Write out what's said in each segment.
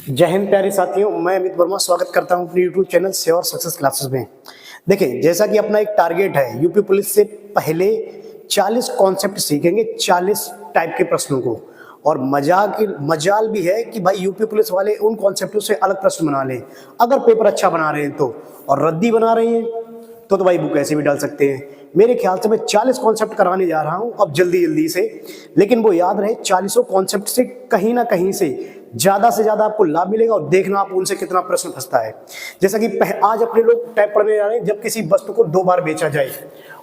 जय हिंद प्यारे साथियों, मैं अमित वर्मा स्वागत करता हूं अपने YouTube channel sure success classes में। देखिए, जैसा कि अपना एक टारगेट है, यूपी पुलिस से पहले 40 कॉन्सेप्ट सीखेंगे, 40 टाइप के प्रश्नों को। और मजाल भी है कि भाई यूपी पुलिस वाले उन कॉन्सेप्टों से अलग प्रश्न बना लें अगर पेपर अच्छा बना रहे हैं तो। और रद्दी बना रहे हैं तो भाई बुक ऐसे भी डाल सकते हैं। मेरे ख्याल से मैं 40 कॉन्सेप्ट कराने जा रहा हूं अब जल्दी से, लेकिन वो याद रहे 40 कॉन्सेप्ट से कहीं ना कहीं से ज्यादा आपको लाभ मिलेगा। और देखना आप उनसे कितना प्रश्न फंसता है। जैसा कि आज अपने लोग टाइप पढ़ने जा रहे हैं, जब किसी वस्तु को 2 बार बेचा जाए।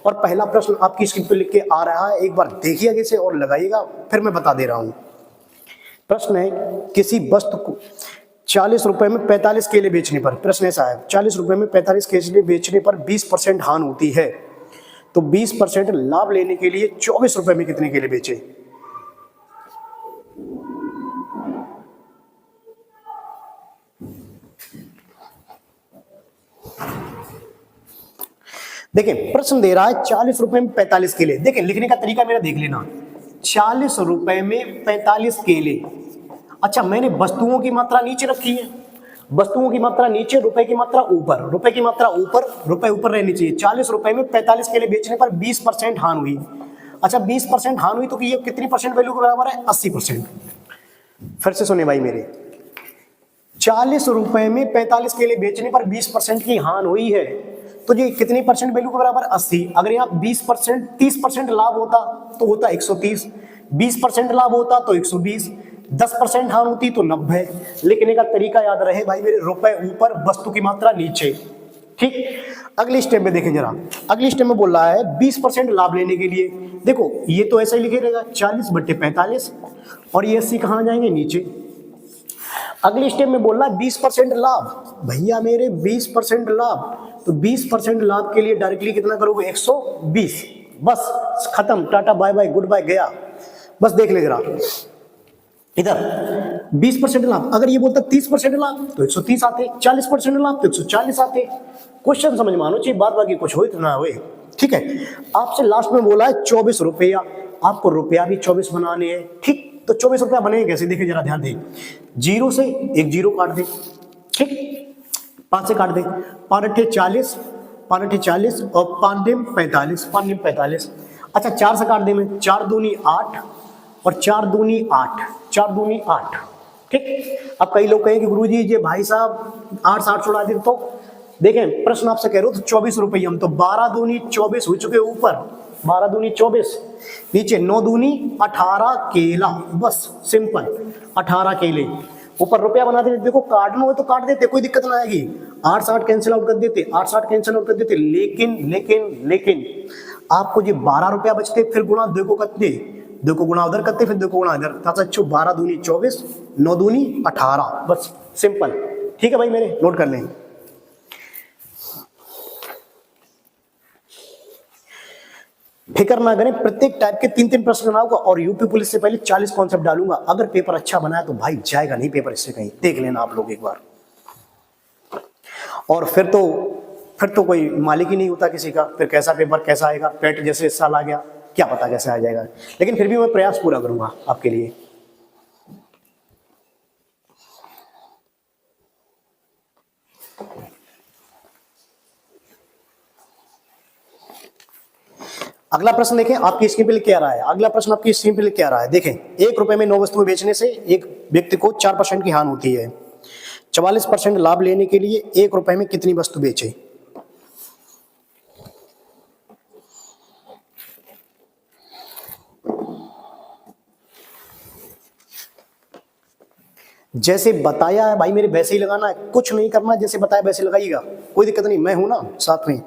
और पहला प्रश्न आपकी स्क्रीन पर लिख के आ रहा है, एक बार देखिएगा इसे और लगाइएगा, फिर मैं बता दे रहा हूं। प्रश्न है, किसी वस्तु को 40 रुपए में 45 केले बेचने पर, प्रश्न ऐसा है, 40 रुपए में 45 केले बेचने पर 20% हानि होती है, तो 20% लाभ लेने के लिए 24 रुपए में कितने केले बेचे? देखिए, प्रश्न दे रहा है 40 रुपए में 45 केले। देखिए, लिखने का तरीका मेरा देख लेना, 40 रुपए में 45 केले। अच्छा, मैंने वस्तुओं की मात्रा नीचे रखी है, वस्तुओं की मात्रा नीचे, रुपए की मात्रा ऊपर, रुपए की मात्रा ऊपर, रुपए ऊपर रहनी चाहिए। 40 रुपए में 45 केले बेचने पर 20% हानि हुई। अच्छा, 20% हानि हुई तो ये कितनी परसेंट वैल्यू के बराबर है? 80%। फिर से सुने भाई मेरे, 40 रुपए में 45 केले बेचने पर 20% की हानि हुई है, तो ये कितनी परसेंट वैल्यू के बराबर? 80। अगर यहाँ 20% 30% लाभ होता तो होता 130, 20% लाभ होता तो 120, 10% हानि होती तो 90। लिखने का तरीका याद रहे भाई मेरे, रुपए ऊपर, वस्तु की मात्रा नीचे। ठीक, अगले स्टेप में देखें जरा। अगले स्टेप में बोल रहा है 20% लाभ लेने के लिए। देखो, ये तो ऐसा ही लिखे रहेगा 40/45, और ये 80 कहां जाएंगे? नीचे। अगले स्टेप में बोल रहा है 20% लाभ। भैया मेरे 20% लाभ, तो 20% लाभ के लिए डायरेक्टली कितना करोगे? 120। बस खत्म, tata bye bye goodbye, गया। बस देख ले जरा इधर, 20% लाभ। अगर ये बोलता 30% लाभ तो 130 आते, 40% लाभ तो 140 आते। क्वेश्चन समझ मानो चाहिए, बात बाकी कुछ हो तो ना हो। ठीक है, आपसे लास्ट में बोला है 24 रुपया, आपको रुपया भी 24 बनाने हैं। ठीक, तो 24 रुपया बनेंगे कैसे? देखिए जरा ध्यान दे, 0 से एक 0 काट दे। ठीक, 5 से काट दे, 5 अट्ठे 40, 5 अट्ठे 40 और 5 दिन 45, 5 दिन 45। अच्छा, 4 से काट दे मैं, 4 दूनी 8 और 4 दूनी 8, 4 दूनी 8। ठीक, अब कई लोग कहेंगे गुरुजी ये भाई साहब 8 से 8 छुड़ा दे, तो देखें प्रश्न आपसे कह रहे हो तो 24 रुपये, हम तो 12 दूनी 24 हो चुके ऊपर, 12 दूनी 24, नीचे 9 दूनी 18 केला। बस सिंपल, 18 केले। ऊपर रुपया बना देते, देखो काटना हो तो काट देते, कोई दिक्कत ना आएगी। 8 से 8 कैंसिल आउट कर देते, 8 से 8 कैंसिल आउट कर देते। लेकिन आपको ये 12 रुपया बचते, फिर गुणा देखो करते, देखो गुणा उधर करते, फिर देखो गुणा इधर। 12 दूनी 24, 9 दूनी 18, बस सिंपल। ठीक है भाई मेरे, नोट कर लें। फिक्र ना करें, प्रत्येक टाइप के 3-3 प्रश्न बनाऊंगा और यूपी पुलिस से पहले 40 कॉन्सेप्ट डालूंगा। अगर पेपर अच्छा बनाया तो भाई जाएगा नहीं पेपर इससे कहीं, देख लेना आप लोग एक बार। और फिर तो कोई मालिक ही नहीं होता किसी का, फिर कैसा पेपर कैसा आएगा, पेट जैसे इस साल आ गया, क्या पता कैसे आ जाएगा। लेकिन फिर भी मैं प्रयास पूरा करूंगा आपके लिए। अगला प्रश्न देखें, आपकी स्क्रीन पे लिख के आ रहा है। अगला प्रश्न आपकी स्क्रीन पे लिख के आ रहा है, देखें। 1 रुपए में 9 वस्तुएं बेचने से एक व्यक्ति को 4% की हानि होती है। 44% लाभ लेने के लिए 1 रुपए में कितनी वस्तु बेचे? जैसे बताया है भाई मेरे वैसे ही लगाना है, कुछ नहीं करना, जैसे बताया वैसे लगाइएगा, कोई दिक्कत नहीं, मैं हूं ना साथ में।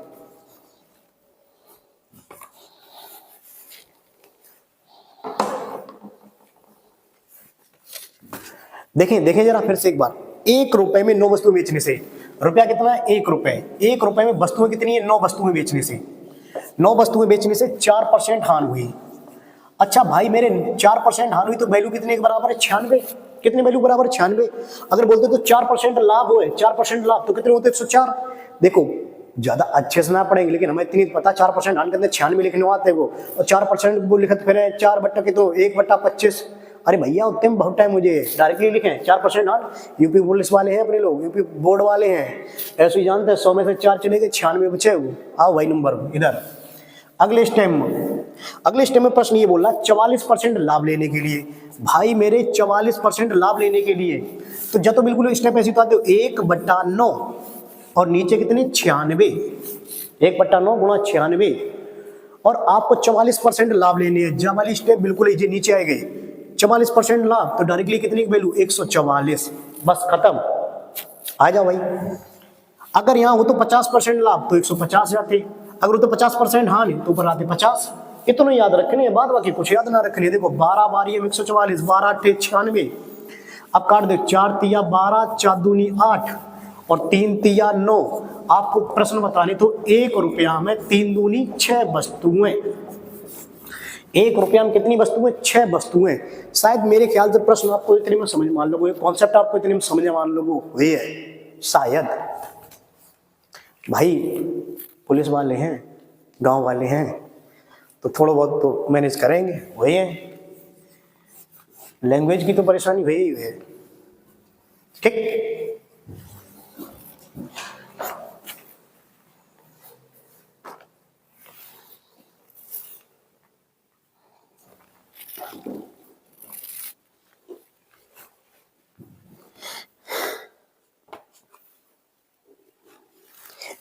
देखें जरा फिर से एक बार। 1 रुपए में 9 वस्तुएं बेचने से, रुपया कितना है? 1 रुपए। 1 रुपए में वस्तुएं कितनी है? 9 वस्तुएं बेचने से, 9 वस्तुएं बेचने से 4% हानि हुई। अच्छा भाई मेरे, 4% हानि हुई तो वैल्यू कितने के बराबर है? 96। कितने वैल्यू बराबर? 96। अगर बोलते तो 4% लाभ हुए, 4% लाभ तो कितने होते? 104। देखो, ज्यादा अच्छे से ना पढ़ेंगे, लेकिन हमें इतनी पता 4% हानि के अंदर 96 लिखने आते हैं वो, और 4% वो लिखते फिर 4 बट्टा के तो 1/25, अरे भैया उतने में बहुत टाइम मुझे डायरेक्टली लिखें 4% हार। यूपी पुलिस वाले हैं अपने लोग, यूपी बोर्ड वाले हैं, ऐसे ही जानते हैं 100 में से 4 चले गए, 96 बचे वो। आओ भाई नंबर इधर। अगले स्टेप में प्रश्न ये बोला 44% लाभ लेने के लिए। भाई मेरे 44% लाभ लेने के लिए तो जब तो बिल्कुल स्टेप ऐसी तो आते हो 1/9 और नीचे कितने 96, 1/9 गुणा 96 और आपको 44% लाभ लेने हैं। जब वाली स्टेप बिल्कुल नीचे आए गए 44% लाभ तो डायरेक्टली कितनी की वैल्यू 144, बस खत्म। आ जाओ भाई। अगर यहाँ हो तो 50% लाभ तो 150 जाते, अगर हो तो 50% हानि तो ऊपर आते 50। इतना याद रखने बाद बाकी कुछ याद ना रखने। देखो 12 बारी 144, 12 8 96। अब काट दो 4 तिया 12, 4 दूनी 8 और 3 तिया 9। आपको प्रश्न बताने तो 1 रुपया में 3 दूनी 6 वस्तुएं। 1 रुपया में कितनी वस्तुएं? 6 वस्तुएं। शायद मेरे ख्याल से प्रश्न आपको इतने में समझ मान लोगे, कॉन्सेप्ट आपको इतने में समझ मान लोगे ये है शायद। भाई पुलिस वाले हैं, गांव वाले हैं तो थोड़ा बहुत तो मैनेज करेंगे, वही है। लैंग्वेज की तो परेशानी वही है, ठीक।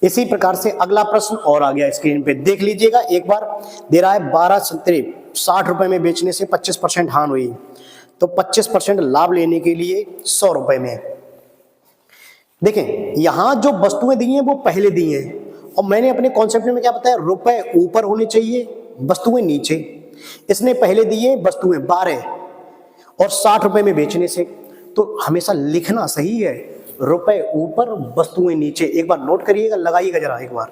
इसी प्रकार से अगला प्रश्न और आ गया स्क्रीन पे, देख लीजिएगा एक बार। दे रहा है 12 संतरे 60 रुपए में बेचने से 25% हानि हुई, तो 25% लाभ लेने के लिए 100 रुपए में। देखें यहां जो वस्तुएं दी हैं वो पहले दी हैं और मैंने अपने कॉन्सेप्ट में क्या बताया, रुपए ऊपर होने चाहिए वस्तुएं नीचे। इसने पहले दिए वस्तुएं 12 और 60 रुपए में बेचने से, तो हमेशा लिखना सही है रुपए ऊपर वस्तुएं नीचे। एक बार नोट करिएगा, लगाइएगा जरा एक बार।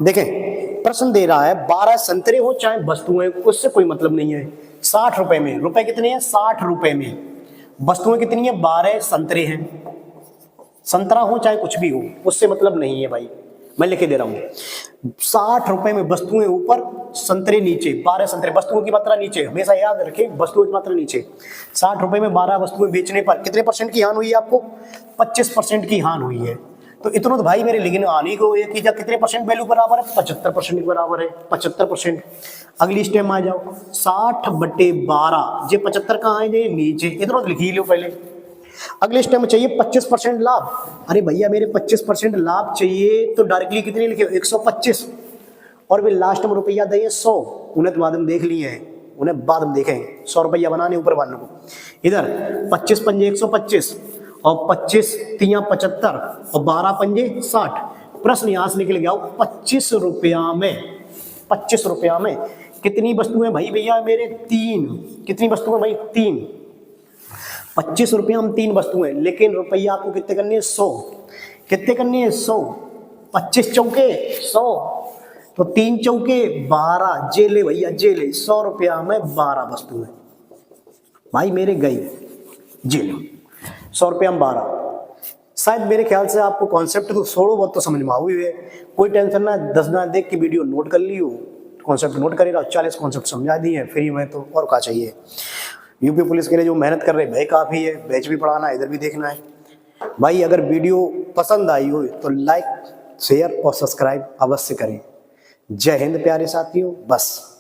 देखें प्रश्न दे रहा है 12 संतरे हो चाहे वस्तुएं, उससे कोई मतलब नहीं है। 60 रुपए में, रुपए कितने हैं 60 रुपए में, वस्तुएं कितनी है 12 संतरे हैं। संतरा हो चाहे कुछ भी हो उससे मतलब नहीं है भाई, मैं लिख के दे रहा हूं। 60 रुपए में वस्तुएं ऊपर संतरे नीचे, 12 संतरे, वस्तुओं की मात्रा नीचे, हमेशा याद रखें वस्तुओं की मात्रा नीचे। 60 रुपए में 12 वस्तुएं बेचने पर कितने % की हानि हुई है आपको? 25% की हानि हुई है। तो इतना तो भाई मेरे लेकिन आने को है कि जब कितने % वैल्यू बराबर है? 75% के बराबर है, 75%। अगली स्टेप में आ जाओ 60/12, ये 75 कहाँ है? ये नीचे, इतना तो लिख ही लो पहले। अगले स्टेप में चाहिए 25% लाभ। अरे भैया मेरे 25% लाभ चाहिए तो डायरेक्टली कितने लिखे? 125 और वे लास्ट में रुपया दिए 100। उन्हें तो बाद में देख लिए हैं, उन्हें बाद में देखेंगे। 100 रुपया बनाने ऊपर वालों को। इधर 25 पंजे 125 और 25 तिया 75 और 12 पंजे 60। प्रश्न यहां से निकल गया 25 रुपया में, 25 रुपया में कितनी वस्तुएं भाई भैया मेरे? 3। कितनी वस्तुएं भाई? 3। 25 रुपया में 3 वस्तुएं, लेकिन रुपया आपको कितने करने हैं? 100। कितने करने हैं? 100। 25 चौके 100 तो 3 चौके 12। जेले भैया जेले, 100 रुपया में 12 वस्तुएं भाई मेरे गई जेले। 100 रुपया में 12। शायद मेरे ख्याल से आपको कॉन्सेप्ट तो थोड़ा बहुत तो समझ में हुई है। कोई टेंशन ना, 10 ना देख के वीडियो नोट कर लियो, कॉन्सेप्ट नोट करेगा। 40 कॉन्सेप्ट समझा दिए फ्री में, तो और क्या चाहिए। यूपी पुलिस के लिए जो मेहनत कर रहे भाई काफ़ी है, बैच भी पढ़ाना है, इधर भी देखना है भाई। अगर वीडियो पसंद आई हो तो लाइक शेयर और सब्सक्राइब अवश्य करें। जय हिंद प्यारे साथियों, बस।